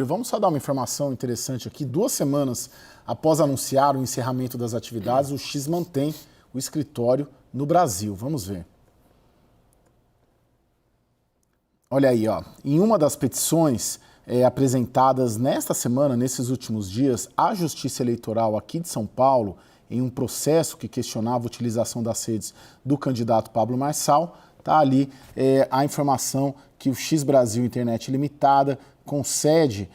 Vamos só dar uma informação interessante aqui. 2 semanas após anunciar o encerramento das atividades, o X mantém o escritório no Brasil. Vamos ver. Olha aí, ó. Em uma das petições apresentadas nesta semana, nesses últimos dias, à Justiça Eleitoral aqui de São Paulo, em um processo que questionava a utilização das redes do candidato Pablo Marçal, está ali a informação que o X Brasil Internet Limitada, com sede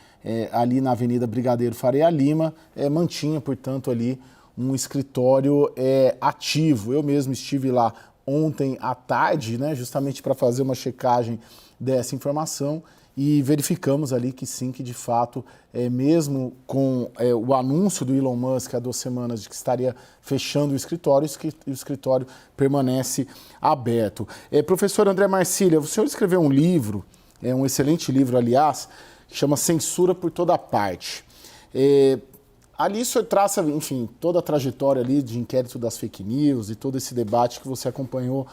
ali na Avenida Brigadeiro Faria Lima, mantinha, portanto, ali um escritório ativo. Eu mesmo estive lá ontem à tarde, né, justamente para fazer uma checagem dessa informação e verificamos ali que sim, que de fato, mesmo com o anúncio do Elon Musk há 2 semanas de que estaria fechando o escritório permanece aberto. Professor André Marcília, o senhor escreveu um livro, um excelente livro, aliás, que chama Censura por Toda Parte. Ali o senhor traça, enfim, toda a trajetória ali de inquérito das fake news e todo esse debate que você acompanhou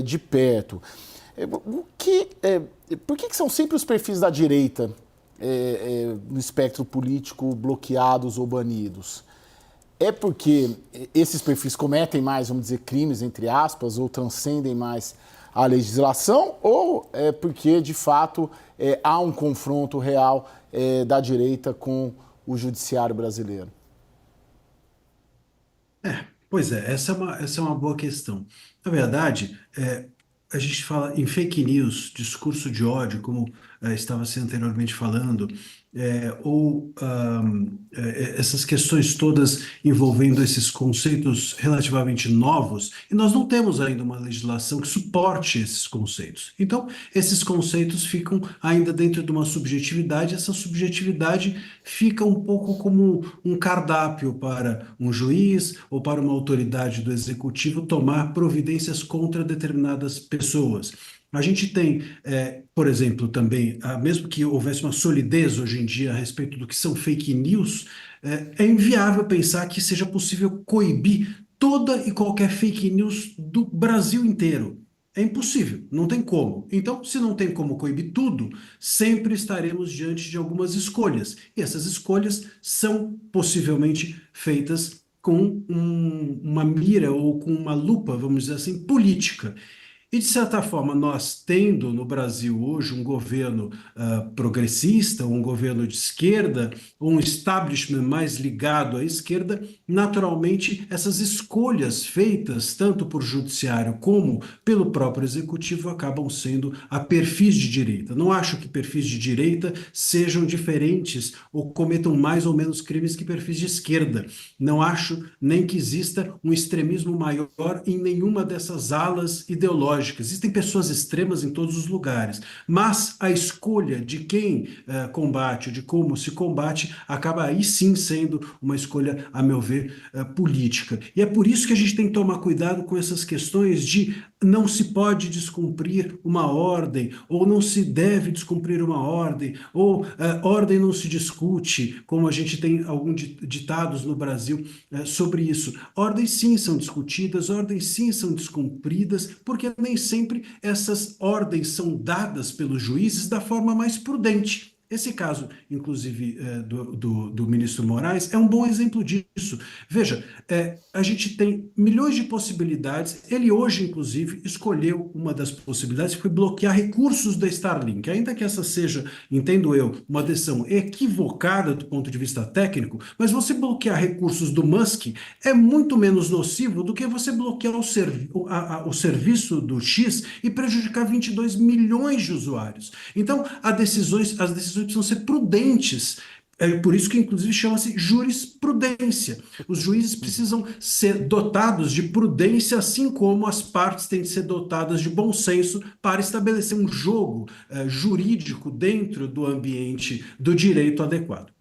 de perto. Por que são sempre os perfis da direita no espectro político bloqueados ou banidos? É porque esses perfis cometem mais, vamos dizer, crimes, entre aspas, ou transcendem mais a legislação, ou é porque, de fato, há um confronto real da direita com o judiciário brasileiro? Pois é, essa é uma boa questão. Na verdade, a gente fala em fake news, discurso de ódio, como estava se anteriormente falando, essas questões todas envolvendo esses conceitos relativamente novos, e nós não temos ainda uma legislação que suporte esses conceitos. Então, esses conceitos ficam ainda dentro de uma subjetividade, essa subjetividade fica um pouco como um cardápio para um juiz ou para uma autoridade do executivo tomar providências contra determinadas pessoas. A gente tem, por exemplo, também, mesmo que houvesse uma solidez hoje em dia a respeito do que são fake news, é inviável pensar que seja possível coibir toda e qualquer fake news do Brasil inteiro. É impossível, não tem como. Então, se não tem como coibir tudo, sempre estaremos diante de algumas escolhas. E essas escolhas são possivelmente feitas com uma mira ou com uma lupa, vamos dizer assim, política. E, de certa forma, nós tendo no Brasil hoje um governo progressista, um governo de esquerda, um establishment mais ligado à esquerda, naturalmente essas escolhas feitas tanto por judiciário como pelo próprio executivo acabam sendo a perfis de direita. Não acho que perfis de direita sejam diferentes ou cometam mais ou menos crimes que perfis de esquerda. Não acho nem que exista um extremismo maior em nenhuma dessas alas ideológicas. Existem pessoas extremas em todos os lugares, mas a escolha de quem combate, de como se combate, acaba aí sim sendo uma escolha, a meu ver, política. E é por isso que a gente tem que tomar cuidado com essas questões de não se pode descumprir uma ordem, ou não se deve descumprir uma ordem, ou ordem não se discute, como a gente tem alguns ditados no Brasil sobre isso. Ordens sim são discutidas, ordens sim são descumpridas, porque nem sempre essas ordens são dadas pelos juízes da forma mais prudente. Esse caso, inclusive, do ministro Moraes, é um bom exemplo disso. Veja, a gente tem milhões de possibilidades. Ele hoje, inclusive, escolheu uma das possibilidades, que foi bloquear recursos da Starlink. Ainda que essa seja, entendo eu, uma decisão equivocada do ponto de vista técnico, mas você bloquear recursos do Musk é muito menos nocivo do que você bloquear o serviço do X e prejudicar 22 milhões de usuários. Então, as decisões precisam ser prudentes. É por isso que, inclusive, chama-se jurisprudência. Os juízes precisam ser dotados de prudência, assim como as partes têm de ser dotadas de bom senso para estabelecer um jogo jurídico dentro do ambiente do direito adequado.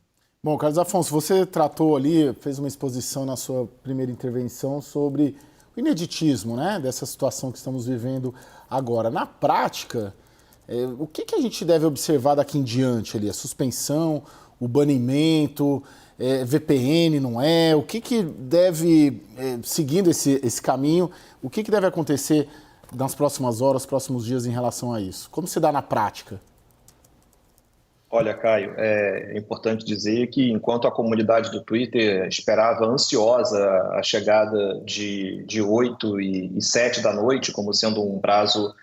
Bom, Carlos Afonso, você tratou ali, fez uma exposição na sua primeira intervenção sobre o ineditismo, né, dessa situação que estamos vivendo agora. Na prática, o que a gente deve observar daqui em diante ali? A suspensão, o banimento, VPN, não é? O que deve, seguindo esse caminho, o que deve acontecer nas próximas horas, próximos dias em relação a isso? Como se dá na prática? Olha, Caio, é importante dizer que enquanto a comunidade do Twitter esperava ansiosa a chegada de 8 e 7 da noite como sendo um prazo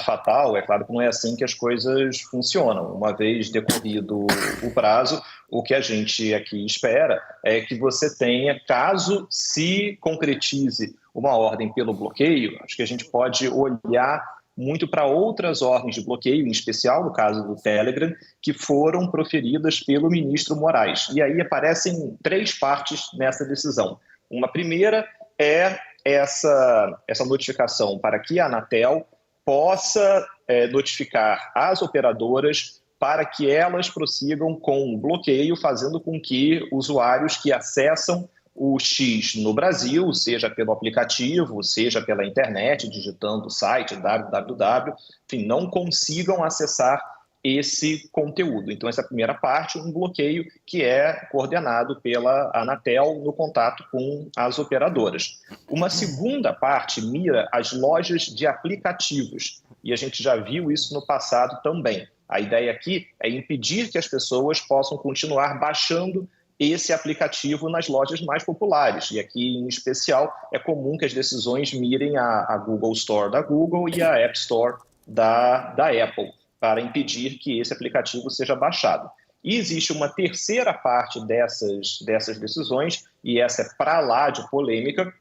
fatal, é claro que não é assim que as coisas funcionam. Uma vez decorrido o prazo, o que a gente aqui espera é que você tenha, caso se concretize uma ordem pelo bloqueio, acho que a gente pode olhar muito para outras ordens de bloqueio, em especial no caso do Telegram, que foram proferidas pelo ministro Moraes. E aí aparecem 3 partes nessa decisão. Uma primeira é essa notificação para que a Anatel possa notificar as operadoras para que elas prossigam com o bloqueio, fazendo com que usuários que acessam o X no Brasil, seja pelo aplicativo, seja pela internet, digitando o site www, enfim, não consigam acessar esse conteúdo. Então, essa é a primeira parte, um bloqueio que é coordenado pela Anatel no contato com as operadoras. Uma segunda parte mira as lojas de aplicativos, e a gente já viu isso no passado também. A ideia aqui é impedir que as pessoas possam continuar baixando esse aplicativo nas lojas mais populares. E aqui, em especial, é comum que as decisões mirem a Google Store da Google e a App Store da Apple, para impedir que esse aplicativo seja baixado. E existe uma terceira parte dessas decisões, e essa é para lá de polêmica,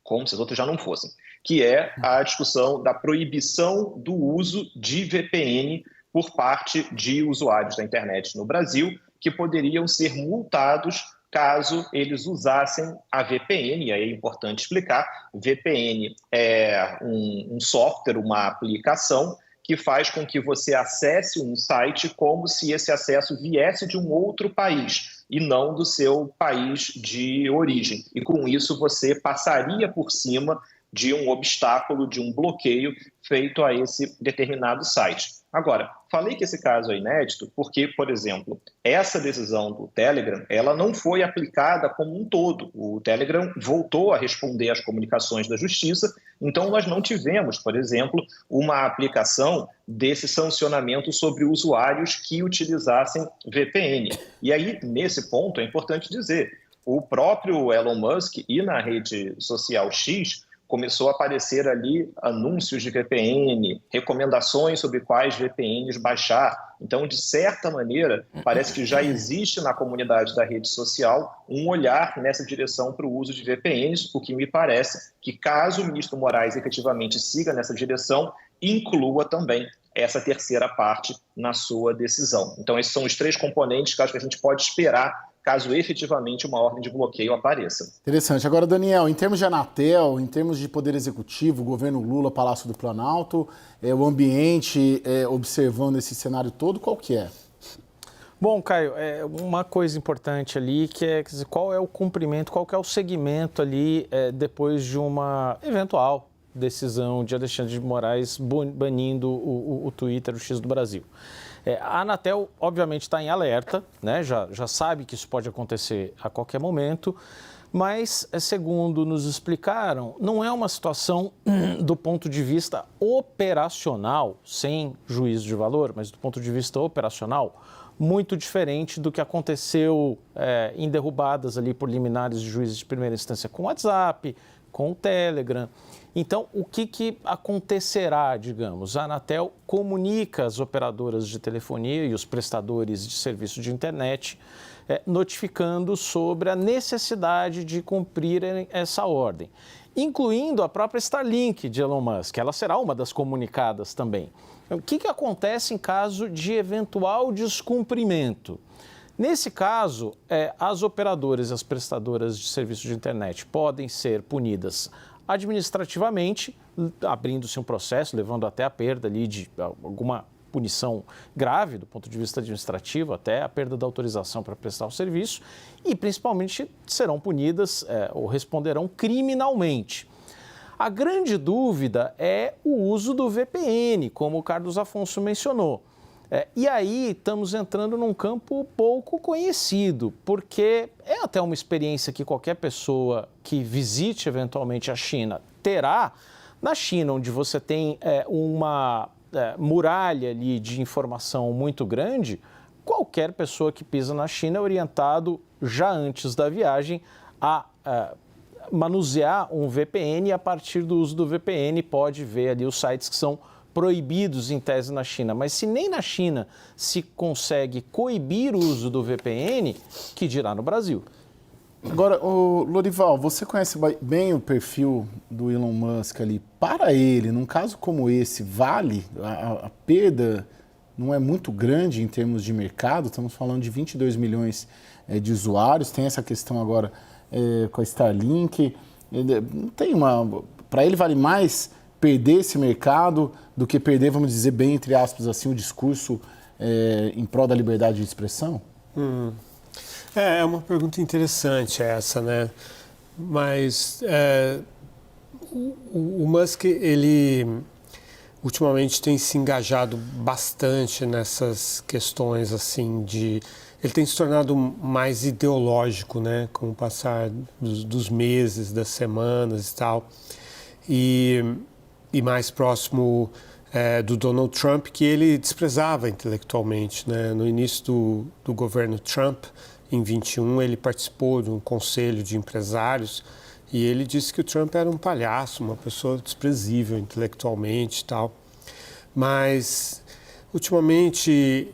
como se as outras já não fossem, que é a discussão da proibição do uso de VPN por parte de usuários da internet no Brasil, que poderiam ser multados caso eles usassem a VPN. E aí é importante explicar, VPN é um software, uma aplicação que faz com que você acesse um site como se esse acesso viesse de um outro país e não do seu país de origem. E com isso você passaria por cima de um obstáculo, de um bloqueio feito a esse determinado site. Agora, falei que esse caso é inédito porque, por exemplo, essa decisão do Telegram, ela não foi aplicada como um todo. O Telegram voltou a responder às comunicações da Justiça, então nós não tivemos, por exemplo, uma aplicação desse sancionamento sobre usuários que utilizassem VPN. E aí, nesse ponto, é importante dizer, o próprio Elon Musk e na rede social X começou a aparecer ali anúncios de VPN, recomendações sobre quais VPNs baixar. Então, de certa maneira, parece que já existe na comunidade da rede social um olhar nessa direção para o uso de VPNs, o que me parece que, caso o ministro Moraes efetivamente siga nessa direção, inclua também essa terceira parte na sua decisão. Então, esses são os 3 componentes que acho que a gente pode esperar caso efetivamente uma ordem de bloqueio apareça. Interessante. Agora, Daniel, em termos de Anatel, em termos de Poder Executivo, governo Lula, Palácio do Planalto, o ambiente observando esse cenário todo, qual que é? Bom, Caio, uma coisa importante ali que é, quer dizer, qual é o cumprimento, qual que é o segmento ali depois de uma eventual decisão de Alexandre de Moraes banindo o Twitter, o X do Brasil. A Anatel, obviamente, está em alerta, né? Já sabe que isso pode acontecer a qualquer momento, mas, segundo nos explicaram, não é uma situação do ponto de vista operacional, sem juízo de valor, mas do ponto de vista operacional, muito diferente do que aconteceu em derrubadas ali por liminares de juízes de primeira instância com o WhatsApp, com o Telegram. Então, o que acontecerá, digamos? A Anatel comunica as operadoras de telefonia e os prestadores de serviço de internet, notificando sobre a necessidade de cumprirem essa ordem, incluindo a própria Starlink de Elon Musk. Ela será uma das comunicadas também. O que acontece em caso de eventual descumprimento? Nesse caso, as operadoras e as prestadoras de serviço de internet podem ser punidas administrativamente, abrindo-se um processo, levando até a perda ali de alguma punição grave do ponto de vista administrativo, até a perda da autorização para prestar o serviço, e principalmente serão punidas ou responderão criminalmente. A grande dúvida é o uso do VPN, como o Carlos Afonso mencionou. E aí estamos entrando num campo pouco conhecido, porque é até uma experiência que qualquer pessoa que visite eventualmente a China terá. Na China, onde você tem uma muralha ali de informação muito grande, qualquer pessoa que pisa na China é orientado já antes da viagem a manusear um VPN, e a partir do uso do VPN pode ver ali os sites que são proibidos em tese na China. Mas se nem na China se consegue coibir o uso do VPN, que dirá no Brasil? Agora, Lorival, você conhece bem o perfil do Elon Musk ali. Para ele, num caso como esse, vale? A perda não é muito grande em termos de mercado? Estamos falando de 22 milhões de usuários. Tem essa questão agora com a Starlink. Não tem para ele vale mais perder esse mercado do que perder, vamos dizer bem, entre aspas, assim, o discurso em prol da liberdade de expressão? É uma pergunta interessante essa, né? Mas o Musk, ele ultimamente tem se engajado bastante nessas questões, assim, ele tem se tornado mais ideológico, né? Com o passar dos meses, das semanas e tal. E mais próximo do Donald Trump, que ele desprezava intelectualmente, né? No início do governo Trump, em 21, ele participou de um conselho de empresários e ele disse que o Trump era um palhaço, uma pessoa desprezível intelectualmente e tal. Mas, ultimamente,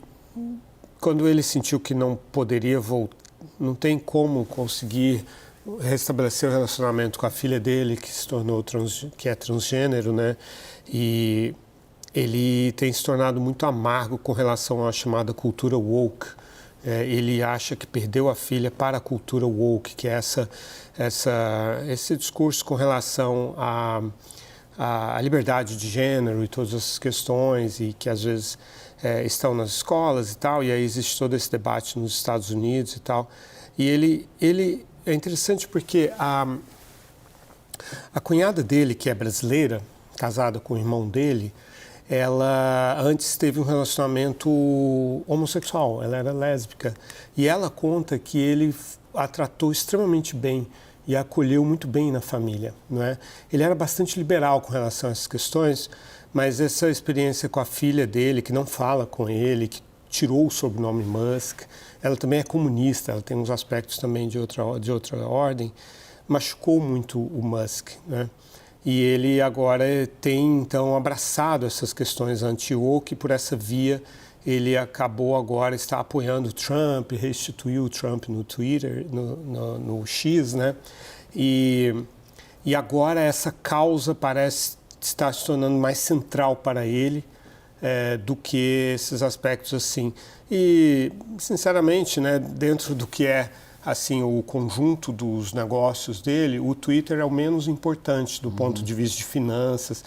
quando ele sentiu que não poderia voltar, não tem como conseguir restabelecer o relacionamento com a filha dele, que se tornou que é transgênero, né? E ele tem se tornado muito amargo com relação à chamada cultura woke. Ele acha que perdeu a filha para a cultura woke, que é esse discurso com relação à liberdade de gênero e todas essas questões, e que às vezes estão nas escolas e tal, e aí existe todo esse debate nos Estados Unidos e tal. E ele é interessante porque a cunhada dele, que é brasileira, casada com o irmão dele, ela antes teve um relacionamento homossexual, ela era lésbica. E ela conta que ele a tratou extremamente bem e a acolheu muito bem na família, não é? Ele era bastante liberal com relação a essas questões, mas essa experiência com a filha dele, que não fala com ele, que tirou o sobrenome Musk, ela também é comunista, ela tem uns aspectos também de outra ordem, machucou muito o Musk, né? E ele agora tem, então, abraçado essas questões anti-woke, e por essa via ele acabou agora, está apoiando o Trump, restituiu o Trump no Twitter, no X, né? E agora essa causa parece estar se tornando mais central para ele do que esses aspectos assim. E, sinceramente, né, dentro do que é assim, o conjunto dos negócios dele, o Twitter é o menos importante do ponto de vista de finanças.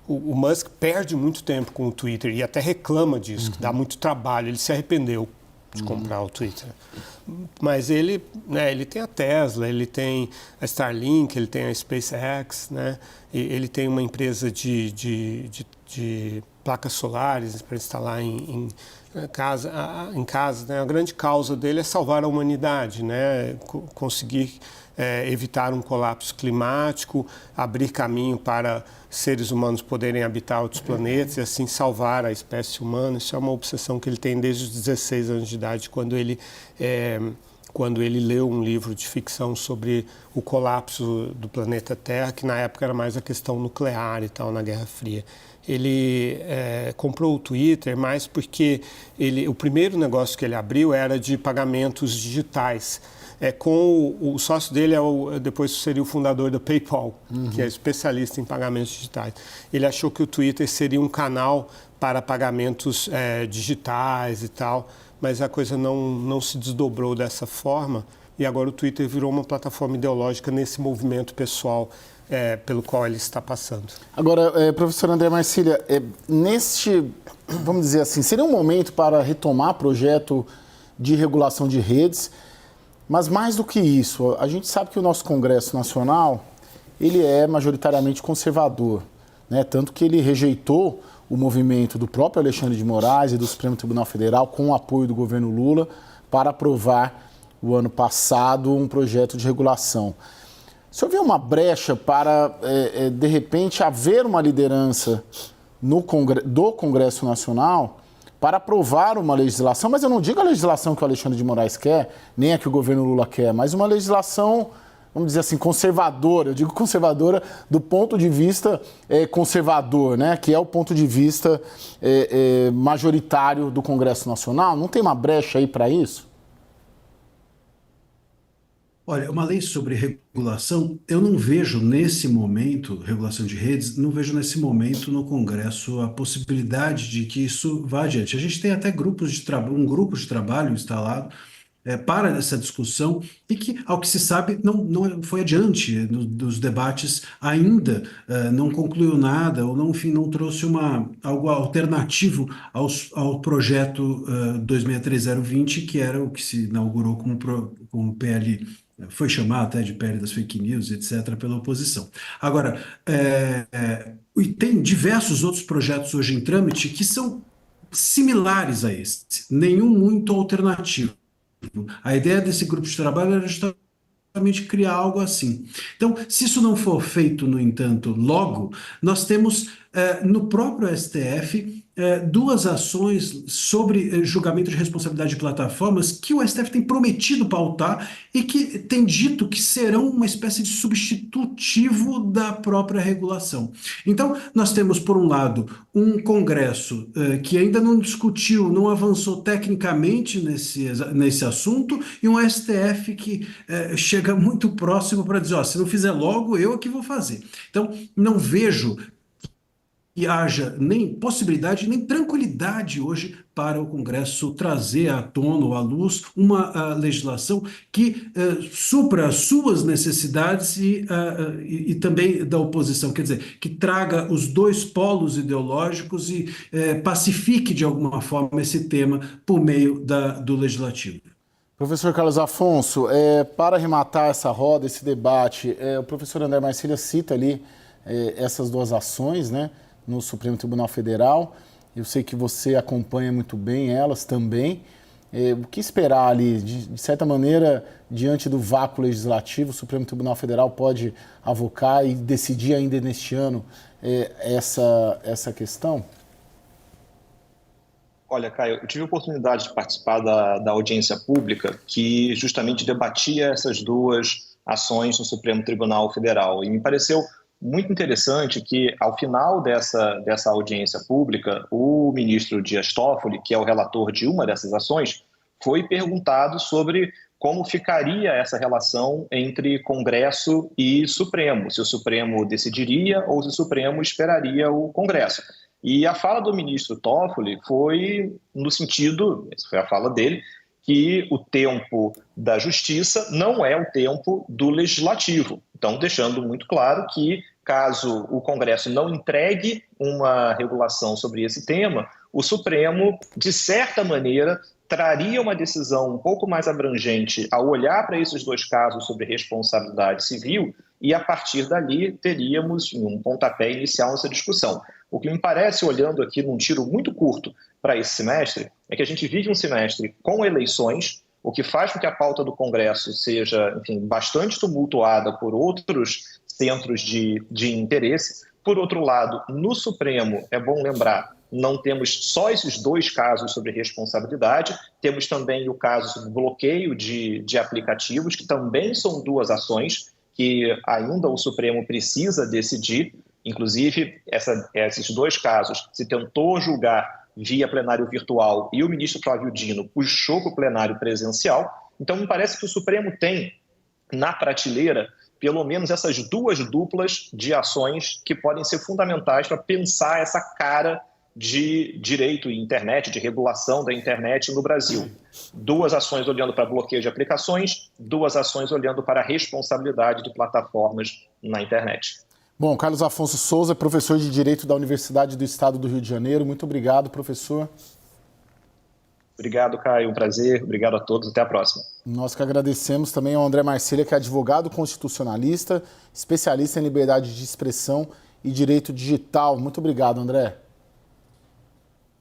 O Musk perde muito tempo com o Twitter e até reclama disso, que dá muito trabalho. Ele se arrependeu de comprar o Twitter. Mas ele tem a Tesla, ele tem a Starlink, ele tem a SpaceX, né? Ele tem uma empresa de placas solares para instalar em casa, né? A grande causa dele é salvar a humanidade, né? Conseguir evitar um colapso climático, abrir caminho para seres humanos poderem habitar outros planetas e assim salvar a espécie humana. Isso é uma obsessão que ele tem desde os 16 anos de idade, quando ele leu um livro de ficção sobre o colapso do planeta Terra, que na época era mais a questão nuclear e tal, na Guerra Fria. Ele comprou o Twitter mais porque o primeiro negócio que ele abriu era de pagamentos digitais. Com o sócio dele, depois seria o fundador da PayPal, que é especialista em pagamentos digitais. Ele achou que o Twitter seria um canal para pagamentos digitais e tal, mas a coisa não se desdobrou dessa forma, e agora o Twitter virou uma plataforma ideológica nesse movimento pessoal pelo qual ele está passando. Agora, professor André Marcília, vamos dizer assim, seria um momento para retomar projeto de regulação de redes, mas mais do que isso, a gente sabe que o nosso Congresso Nacional, ele é majoritariamente conservador, né? Tanto que ele rejeitou o movimento do próprio Alexandre de Moraes e do Supremo Tribunal Federal, com o apoio do governo Lula, para aprovar o ano passado um projeto de regulação. Se houver uma brecha para, de repente, haver uma liderança do Congresso Nacional para aprovar uma legislação, mas eu não digo a legislação que o Alexandre de Moraes quer, nem a que o governo Lula quer, mas uma legislação, vamos dizer assim, conservadora. Eu digo conservadora do ponto de vista conservador, né? Que é o ponto de vista majoritário do Congresso Nacional. Não tem uma brecha aí para isso? Olha, uma lei sobre regulação, eu não vejo nesse momento, regulação de redes, não vejo nesse momento no Congresso a possibilidade de que isso vá adiante. A gente tem até um grupo de trabalho instalado para essa discussão e que, ao que se sabe, não foi adiante dos debates ainda, não concluiu nada ou não, enfim, não trouxe algo alternativo ao projeto 263020, que era o que se inaugurou como PL, foi chamado até de PL das fake news, etc., pela oposição. Agora, e tem diversos outros projetos hoje em trâmite que são similares a esse, nenhum muito alternativo. A ideia desse grupo de trabalho era justamente criar algo assim. Então, se isso não for feito, no entanto, logo, nós temos no próprio STF duas ações sobre julgamento de responsabilidade de plataformas que o STF tem prometido pautar e que tem dito que serão uma espécie de substitutivo da própria regulação. Então, nós temos, por um lado, um Congresso que ainda não discutiu, não avançou tecnicamente nesse assunto, e um STF que chega muito próximo para dizer, se não fizer logo, eu é que vou fazer. Então, não vejo que haja nem possibilidade, nem tranquilidade hoje para o Congresso trazer à tona ou à luz uma legislação que supra as suas necessidades e também da oposição, quer dizer, que traga os dois polos ideológicos e pacifique de alguma forma esse tema por meio do Legislativo. Professor Carlos Afonso, para arrematar essa roda, esse debate, o professor André Marcília cita ali essas duas ações, né, no Supremo Tribunal Federal. Eu sei que você acompanha muito bem elas também. O que esperar ali? De certa maneira, diante do vácuo legislativo, o Supremo Tribunal Federal pode avocar e decidir ainda neste ano essa questão? Olha, Caio, eu tive a oportunidade de participar da audiência pública que justamente debatia essas duas ações no Supremo Tribunal Federal. E me pareceu muito interessante que, ao final dessa audiência pública, o ministro Dias Toffoli, que é o relator de uma dessas ações, foi perguntado sobre como ficaria essa relação entre Congresso e Supremo, se o Supremo decidiria ou se o Supremo esperaria o Congresso. E a fala do ministro Toffoli foi no sentido, essa foi a fala dele, que o tempo da justiça não é o tempo do legislativo. Então, deixando muito claro que, caso o Congresso não entregue uma regulação sobre esse tema, o Supremo, de certa maneira, traria uma decisão um pouco mais abrangente ao olhar para esses dois casos sobre responsabilidade civil e, a partir dali, teríamos um pontapé inicial nessa discussão. O que me parece, olhando aqui num tiro muito curto para esse semestre, é que a gente vive um semestre com eleições, o que faz com que a pauta do Congresso seja, enfim, bastante tumultuada por outros centros de interesse. Por outro lado, no Supremo, é bom lembrar, não temos só esses dois casos sobre responsabilidade, temos também o caso sobre bloqueio de aplicativos, que também são duas ações que ainda o Supremo precisa decidir. Inclusive, esses dois casos se tentou julgar via plenário virtual e o ministro Flávio Dino puxou para o plenário presencial. Então, me parece que o Supremo tem na prateleira pelo menos essas duas duplas de ações que podem ser fundamentais para pensar essa cara de direito e internet, de regulação da internet no Brasil. Duas ações olhando para bloqueio de aplicações, duas ações olhando para a responsabilidade de plataformas na internet. Bom, Carlos Afonso Souza, professor de Direito da Universidade do Estado do Rio de Janeiro. Muito obrigado, professor. Obrigado, Caio. Um prazer. Obrigado a todos. Até a próxima. Nós que agradecemos também ao André Marcília, que é advogado constitucionalista, especialista em liberdade de expressão e direito digital. Muito obrigado, André.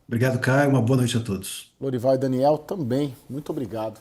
Obrigado, Caio. Uma boa noite a todos. Lorival e Daniel também. Muito obrigado.